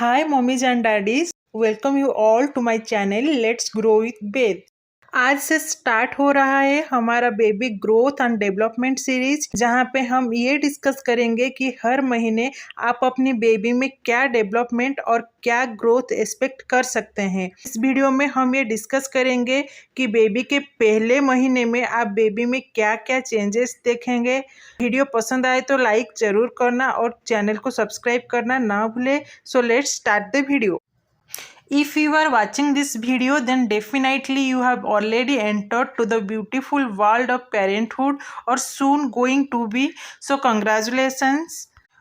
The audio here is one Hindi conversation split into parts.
Hi, mommies and daddies. Welcome you all to my channel. Let's grow with Beth. आज से स्टार्ट हो रहा है हमारा baby growth and development series, जहाँ पे हम ये डिस्कस करेंगे कि हर महीने आप अपनी बेबी में क्या डेवलपमेंट और क्या ग्रोथ एक्सपेक्ट कर सकते हैं। इस वीडियो में हम ये डिस्कस करेंगे कि बेबी के पहले महीने में आप बेबी में क्या क्या चेंजेस देखेंगे। वीडियो पसंद आए तो लाइक जरूर करना और चैनल को सब्सक्राइब करना ना भूले। So let's start the video. If you are watching this video, then definitely you have already entered to the beautiful world of parenthood or soon going to be. So congratulations.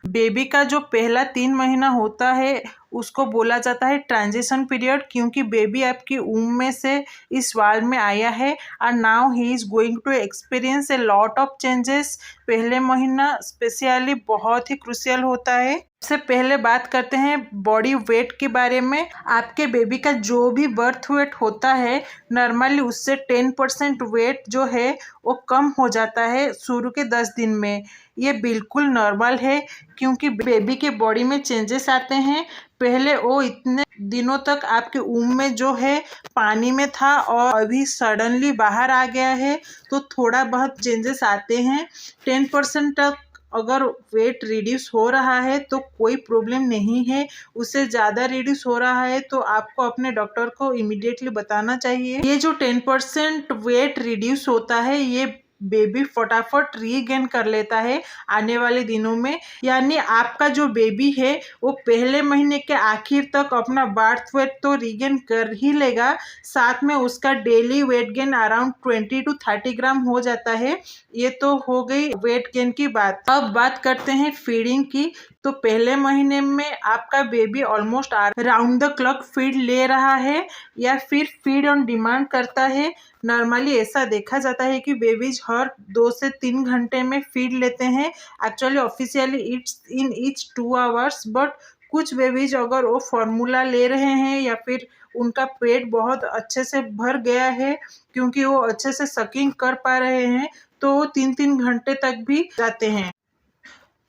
Baby का जो पहला 3 महीना होता है उसको बोला जाता है ट्रांजिशन पीरियड, क्योंकि बेबी आपकी वूम में से इस वर्ल्ड में आया है और now he is going to experience a lot of changes. पहले महीना स्पेशली बहुत ही क्रूशियल होता है. सबसे पहले बात करते हैं बॉडी वेट के बारे में. आपके बेबी का जो भी बर्थ वेट होता है नॉर्मली उससे 10% वेट जो है वो कम हो जाता है शुरू के 10 दिन में. ये बिल्कुल नॉर्मल है क्योंकि बेबी के बॉडी में चेंजेस आते हैं. पहले वो इतने दिनों तक आपके वूम में जो है पानी में था और अभी सडनली बाहर आ गया है, तो थोड़ा बहुत चेंजेस आते हैं. 10% तक अगर वेट रिड्यूस हो रहा है तो कोई प्रॉब्लम नहीं है. उससे ज़्यादा रिड्यूस हो रहा है तो आपको अपने डॉक्टर को इमीडिएटली बताना चाहिए. ये जो 10% वेट रिड्यूस होता है ये बेबी फटाफट रीगेन कर लेता है आने वाले दिनों में. यानी आपका जो बेबी है वो पहले महीने के आखिर तक अपना बर्थ वेट तो रीगेन कर ही लेगा, साथ में उसका daily weight gain around 20 to 30 ग्राम हो जाता है. ये तो हो गई वेट गेन की बात. अब बात करते हैं फीडिंग की. तो पहले महीने में आपका baby almost round the clock feed ले रहा है या फिर फीड ऑन डिमांड करता है. नॉर्मली ऐसा देखा जाता है कि बेबीज हर 2 से 3 घंटे में फीड लेते हैं. Actually officially it's in each 2 hours, but कुछ बेबीज अगर वो फार्मूला ले रहे हैं या फिर उनका पेट बहुत अच्छे से भर गया है क्योंकि वो अच्छे से सकिंग कर पा रहे हैं तो 3-3 घंटे तक भी जाते हैं.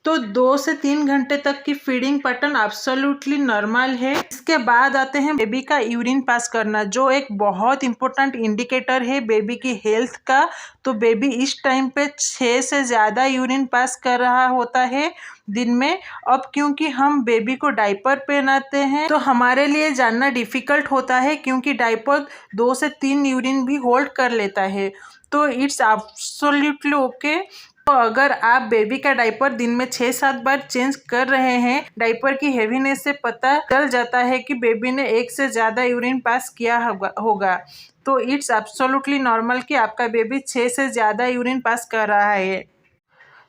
तो 2 से 3 घंटे तक की फीडिंग पैटर्न एब्सोल्युटली नॉर्मल है. इसके बाद आते हैं बेबी का यूरिन पास करना, जो एक बहुत इंपॉर्टेंट इंडिकेटर है बेबी की हेल्थ का. तो बेबी इस टाइम पे 6 से ज़्यादा यूरिन पास कर रहा होता है दिन में. अब क्योंकि हम बेबी को डायपर पहनाते हैं तो हमारे लिए जानना डिफ़िकल्ट होता है क्योंकि डायपर 2 से 3 यूरिन भी होल्ड कर लेता है. तो इट्स एब्सोल्युटली ओके. तो अगर आप बेबी का डायपर दिन में 6-7 बार चेंज कर रहे हैं, डायपर की हेवीनेस से पता चल जाता है कि बेबी ने 1 से ज़्यादा यूरिन पास किया होगा. तो इट्स एब्सोल्युटली नॉर्मल कि आपका बेबी 6 से ज़्यादा यूरिन पास कर रहा है.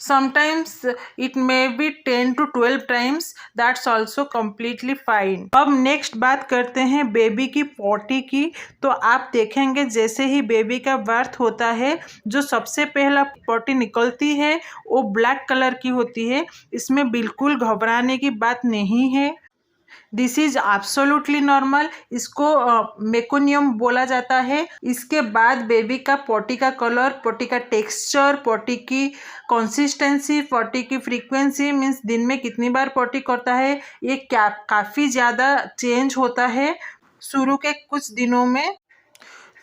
Sometimes it may be 10 to 12 times. That's also completely fine. अब नेक्स्ट बात करते हैं बेबी की पॉटी की. तो आप देखेंगे जैसे ही बेबी का बर्थ होता है जो सबसे पहला पॉटी निकलती है वो ब्लैक कलर की होती है. इसमें बिल्कुल घबराने की बात नहीं है. This is absolutely normal. इसको मेकोनियम बोला जाता है. इसके बाद बेबी का पॉटी का कलर, पॉटी का टेक्सचर, पॉटी की कंसिस्टेंसी, पॉटी की फ्रीक्वेंसी मीन्स दिन में कितनी बार पॉटी करता है, ये काफ़ी ज़्यादा चेंज होता है शुरू के कुछ दिनों में.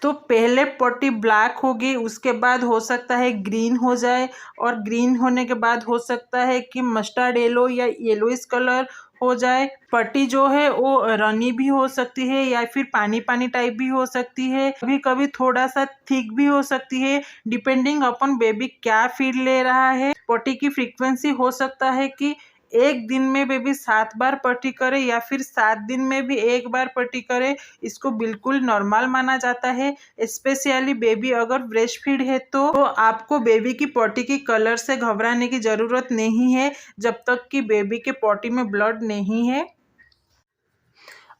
तो पहले पॉटी ब्लैक होगी, उसके बाद हो सकता है ग्रीन हो जाए और ग्रीन होने के बाद हो सकता है कि मस्टर्ड येलो या येलोइश कलर हो जाए. पट्टी जो है वो रनी भी हो सकती है या फिर पानी पानी टाइप भी हो सकती है. कभी कभी थोड़ा सा थिक भी हो सकती है डिपेंडिंग अपॉन बेबी क्या फीड ले रहा है. पट्टी की फ्रीक्वेंसी हो सकता है कि एक दिन में बेबी 7 बार पट्टी करे या फिर 7 दिन में भी 1 बार पट्टी करे. इसको बिल्कुल नॉर्मल माना जाता है. स्पेशली बेबी अगर ब्रेस्ट फीड है तो आपको बेबी की पॉटी की कलर से घबराने की ज़रूरत नहीं है जब तक कि बेबी के पॉटी में ब्लड नहीं है.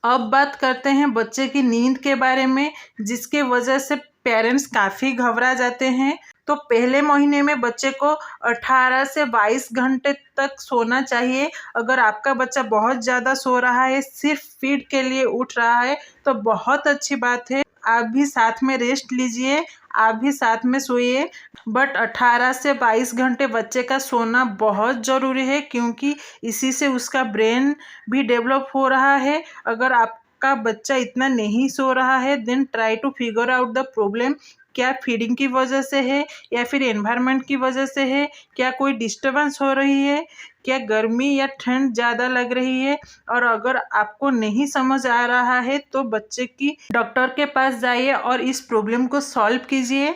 अब बात करते हैं बच्चे की नींद के बारे में, जिसके वजह से पेरेंट्स काफ़ी घबरा जाते हैं. तो पहले महीने में बच्चे को 18 से 22 घंटे तक सोना चाहिए. अगर आपका बच्चा बहुत ज़्यादा सो रहा है, सिर्फ फीड के लिए उठ रहा है, तो बहुत अच्छी बात है. आप भी साथ में रेस्ट लीजिए, आप भी साथ में सोइए। बट 18 से 22 घंटे बच्चे का सोना बहुत ज़रूरी है, क्योंकि इसी से उसका ब्रेन भी डेवलप हो रहा है। अगर आपका बच्चा इतना नहीं सो रहा है, then try to figure out the problem. क्या फीडिंग की वजह से है या फिर एनवायरनमेंट की वजह से है? क्या कोई डिस्टर्बेंस हो रही है? क्या गर्मी या ठंड ज़्यादा लग रही है? और अगर आपको नहीं समझ आ रहा है तो बच्चे की डॉक्टर के पास जाइए और इस प्रॉब्लम को सॉल्व कीजिए।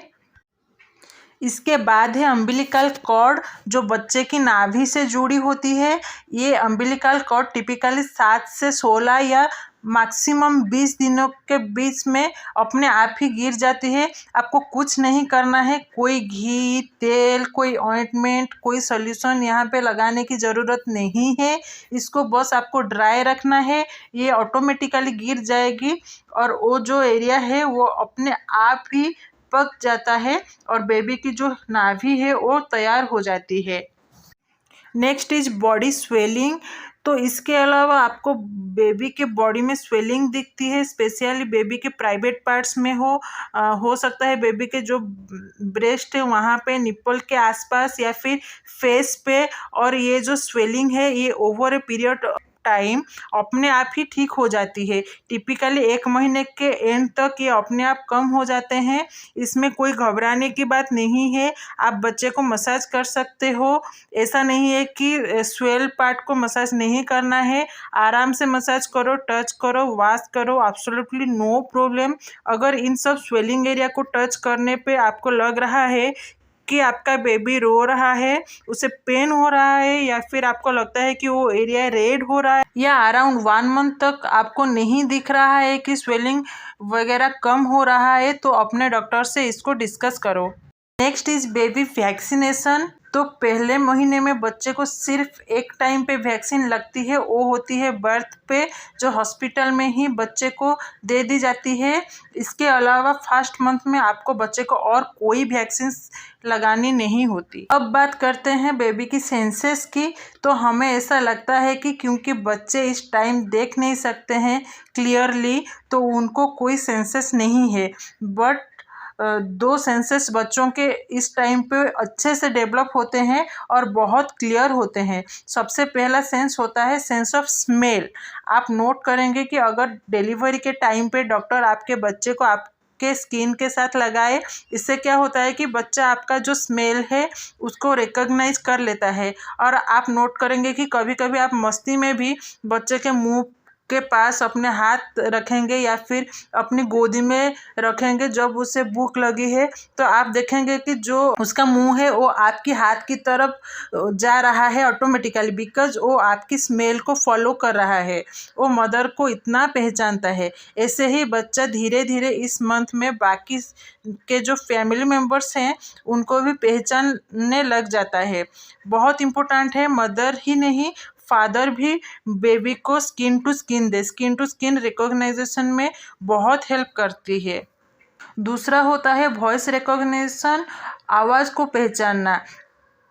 इसके बाद है अम्बिलिकल कॉर्ड, जो बच्चे की नाभि से जुड़ी होती है। ये अम्बिलिकल कॉर्ड टिपिकली 7 से 16 या मैक्सिमम 20 दिनों के बीच में अपने आप ही गिर जाती है। आपको कुछ नहीं करना है, कोई घी, तेल, कोई ऑइंटमेंट, कोई सॉल्यूशन यहाँ पे लगाने की ज़रूरत नहीं है। इसको बस आपको ड्राई रखना है, ये ऑटोमेटिकली गिर जाएगी और वो जो एरिया है वो अपने आप ही पक जाता है और बेबी की जो नाभि है वो तैयार हो जाती है। Next is body swelling. तो इसके अलावा आपको बेबी के बॉडी में स्वेलिंग दिखती है, स्पेशली बेबी के प्राइवेट पार्ट्स में हो सकता है बेबी के जो ब्रेस्ट है वहाँ पे, निप्पल के आसपास या फिर फेस पे। और ये जो स्वेलिंग है ये ओवर ए पीरियड टाइम अपने आप ही ठीक हो जाती है। टिपिकली 1 महीने के एंड तक ये अपने आप कम हो जाते हैं। इसमें कोई घबराने की बात नहीं है, आप बच्चे को मसाज कर सकते हो। ऐसा नहीं है कि स्वेल पार्ट को मसाज नहीं करना है, आराम से मसाज करो, टच करो, वॉश करो, एब्सोल्युटली नो प्रॉब्लम। अगर इन सब स्वेलिंग एरिया को टच करने पे आपको लग रहा है कि आपका बेबी रो रहा है, उसे पेन हो रहा है, या फिर आपको लगता है कि वो एरिया रेड हो रहा है, या अराउंड 1 मंथ तक आपको नहीं दिख रहा है कि स्वेलिंग वगैरह कम हो रहा है, तो अपने डॉक्टर से इसको डिस्कस करो। Next is baby vaccination. तो पहले महीने में बच्चे को सिर्फ एक टाइम पे वैक्सीन लगती है, वो होती है बर्थ पे, जो हॉस्पिटल में ही बच्चे को दे दी जाती है। इसके अलावा फर्स्ट मंथ में आपको बच्चे को और कोई वैक्सीन लगानी नहीं होती। अब बात करते हैं बेबी की सेंसेस की। तो हमें ऐसा लगता है कि क्योंकि बच्चे इस टाइम देख नहीं सकते हैं क्लियरली, तो उनको कोई सेंसेस नहीं है। बट 2 सेंसेस बच्चों के इस टाइम पे अच्छे से डेवलप होते हैं और बहुत क्लियर होते हैं। सबसे पहला सेंस होता है सेंस ऑफ स्मेल। आप नोट करेंगे कि अगर डिलीवरी के टाइम पे डॉक्टर आपके बच्चे को आपके स्किन के साथ लगाए, इससे क्या होता है कि बच्चा आपका जो स्मेल है उसको रिकॉग्नाइज कर लेता है। और आप नोट करेंगे कि कभी कभी आप मस्ती में भी बच्चे के मुंह के पास अपने हाथ रखेंगे या फिर अपनी गोदी में रखेंगे जब उसे भूख लगी है, तो आप देखेंगे कि जो उसका मुंह है वो आपकी हाथ की तरफ जा रहा है ऑटोमेटिकली, बिकॉज वो आपकी स्मेल को फॉलो कर रहा है। वो मदर को इतना पहचानता है। ऐसे ही बच्चा धीरे धीरे इस मंथ में बाकी के जो फैमिली मेम्बर्स हैं उनको भी पहचानने लग जाता है। बहुत इम्पोर्टेंट है, मदर ही नहीं फादर भी बेबी को स्किन टू स्किन रिकॉग्नाइजेशन में बहुत हेल्प करती है। दूसरा होता है वॉइस रिकॉग्निशन, आवाज़ को पहचानना।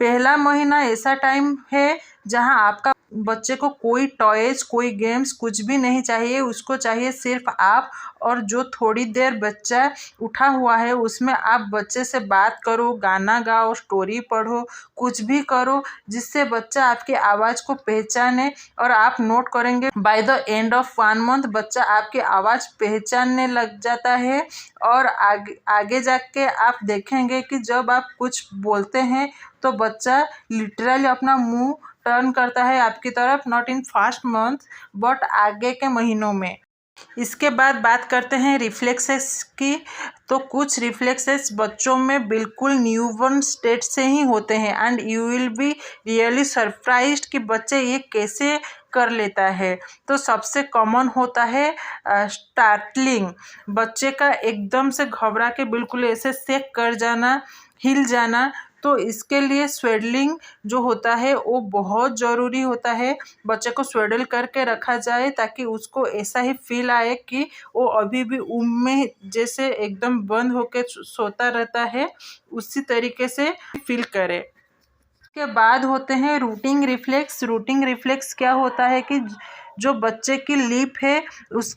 पहला महीना ऐसा टाइम है जहां आपका बच्चे को कोई टॉयज, कोई गेम्स, कुछ भी नहीं चाहिए। उसको चाहिए सिर्फ आप, और जो थोड़ी देर बच्चा उठा हुआ है उसमें आप बच्चे से बात करो, गाना गाओ, स्टोरी पढ़ो, कुछ भी करो जिससे बच्चा आपकी आवाज़ को पहचाने। और आप नोट करेंगे by the end of 1 month बच्चा आपकी आवाज़ पहचानने लग जाता है। और आगे जाके आप देखेंगे कि जब आप कुछ बोलते हैं तो बच्चा लिटरली अपना मुंह टर्न करता है आपकी तरफ, not in first month but आगे के महीनों में। इसके बाद बात करते हैं रिफ्लेक्सेस की। तो कुछ रिफ्लेक्सेस बच्चों में बिल्कुल न्यूबॉर्न स्टेट से ही होते हैं, and you will be really surprised कि बच्चे ये कैसे कर लेता है। तो सबसे कॉमन होता है स्टार्टलिंग, बच्चे का एकदम से घबरा के बिल्कुल ऐसे सेक कर जाना, हिल जाना। तो इसके लिए स्वेडलिंग जो होता है वो बहुत ज़रूरी होता है। बच्चे को स्वेडल करके रखा जाए ताकि उसको ऐसा ही फील आए कि वो अभी भी ऊँग में जैसे एकदम बंद होके सोता रहता है, उसी तरीके से फील करे। के बाद होते हैं रूटिंग रिफ्लेक्स। रूटिंग रिफ्लेक्स क्या होता है कि जो बच्चे की लिप है उस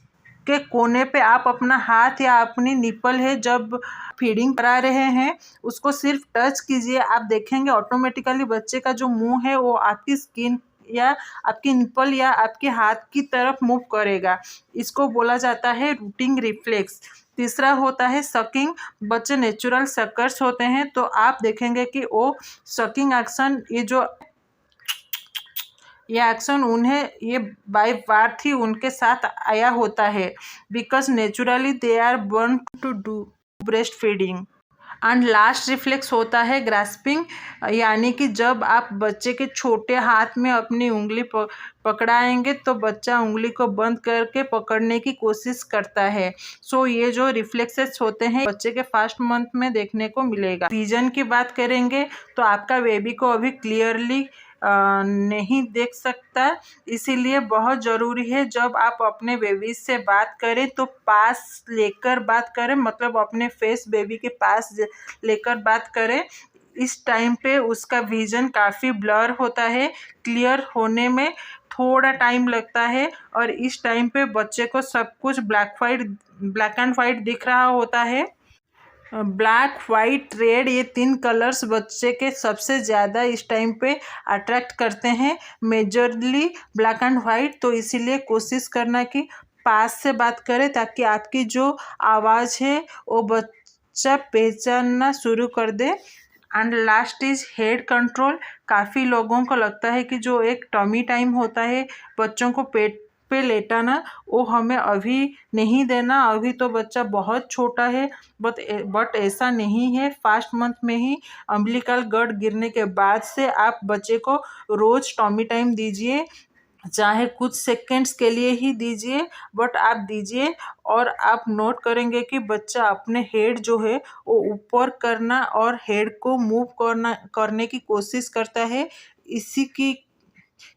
उसके कोने पे आप अपना हाथ या अपनी निपल है जब फीडिंग करा रहे हैं उसको सिर्फ टच कीजिए। आप देखेंगे ऑटोमेटिकली बच्चे का जो मुंह है वो आपकी स्किन या आपकी निपल या आपके हाथ की तरफ मूव करेगा। इसको बोला जाता है रूटिंग रिफ्लेक्स। तीसरा होता है सकिंग। बच्चे नेचुरल सकर्स होते हैं तो आप देखेंगे कि वो सकिंग एक्शन ये एक्शन उन्हें ये बाय बर्थ ही उनके साथ आया होता है because naturally they are born to do breast feeding. And last reflex होता है ग्रास्पिंग, यानी कि जब आप बच्चे के छोटे हाथ में अपनी उंगली पकड़ाएंगे तो बच्चा उंगली को बंद करके पकड़ने की कोशिश करता है। सो ये जो रिफ्लेक्सेस होते हैं बच्चे के फर्स्ट मंथ में देखने को मिलेगा। विजन की बात करेंगे तो आपका बेबी को अभी क्लियरली नहीं देख सकता, इसीलिए बहुत ज़रूरी है जब आप अपने बेबी से बात करें तो पास लेकर बात करें, मतलब अपने फेस बेबी के पास लेकर बात करें। इस टाइम पे उसका विजन काफ़ी ब्लर होता है, क्लियर होने में थोड़ा टाइम लगता है और इस टाइम पे बच्चे को सब कुछ ब्लैक एंड वाइट दिख रहा होता है। ब्लैक वाइट रेड ये 3 कलर्स बच्चे के सबसे ज़्यादा इस टाइम पे अट्रैक्ट करते हैं, मेजरली ब्लैक एंड वाइट। तो इसीलिए कोशिश करना कि पास से बात करें ताकि आपकी जो आवाज़ है वो बच्चा पहचानना शुरू कर दे। And last is head control. काफ़ी लोगों को लगता है कि जो एक टमी टाइम होता है बच्चों को पेट पे लेटाना वो हमें अभी नहीं देना, अभी तो बच्चा बहुत छोटा है। बट ऐसा नहीं है। फर्स्ट मंथ में ही अम्बिलिकल गर्ड गिरने के बाद से आप बच्चे को रोज़ टॉमी टाइम दीजिए, चाहे कुछ सेकेंड्स के लिए ही दीजिए बट आप दीजिए। और आप नोट करेंगे कि बच्चा अपने हेड जो है वो ऊपर करना और हेड को मूव करने की कोशिश करता है।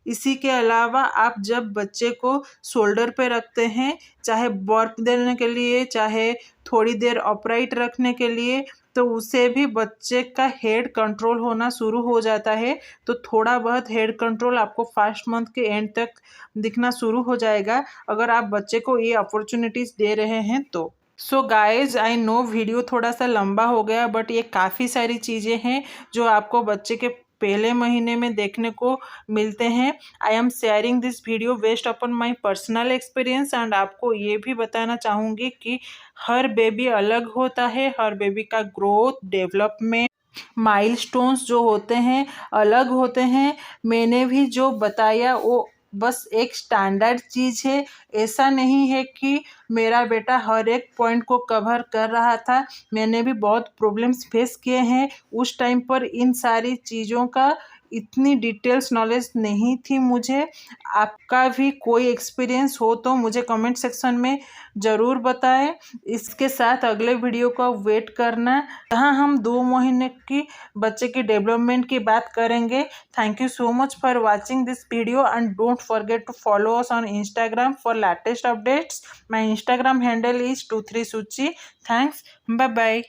इसी के अलावा आप जब बच्चे को शोल्डर पे रखते हैं, चाहे बर्प देने के लिए चाहे थोड़ी देर अपराइट रखने के लिए, तो उससे भी बच्चे का हेड कंट्रोल होना शुरू हो जाता है। तो थोड़ा बहुत हेड कंट्रोल आपको फर्स्ट मंथ के एंड तक दिखना शुरू हो जाएगा अगर आप बच्चे को ये अपॉर्चुनिटीज़ दे रहे हैं तो। So guys I know video थोड़ा सा लंबा हो गया बट ये काफ़ी सारी चीज़ें हैं जो आपको बच्चे के पहले महीने में देखने को मिलते हैं। I am sharing this video based upon my personal experience and आपको ये भी बताना चाहूँगी कि हर बेबी अलग होता है, हर बेबी का ग्रोथ डेवलपमेंट माइलस्टोन्स जो होते हैं अलग होते हैं। मैंने भी जो बताया वो बस एक स्टैंडर्ड चीज़ है, ऐसा नहीं है कि मेरा बेटा हर एक पॉइंट को कवर कर रहा था। मैंने भी बहुत प्रॉब्लम्स फेस किए हैं, उस टाइम पर इन सारी चीज़ों का इतनी डिटेल्स नॉलेज नहीं थी मुझे। आपका भी कोई एक्सपीरियंस हो तो मुझे कमेंट सेक्शन में ज़रूर बताएं। इसके साथ अगले वीडियो का वेट करना जहाँ हम 2 महीने की बच्चे की डेवलपमेंट की बात करेंगे। Thank you so much for watching this video and don't forget to follow us on Instagram for latest updates. My Instagram handle is 23suchi। Thanks, bye bye.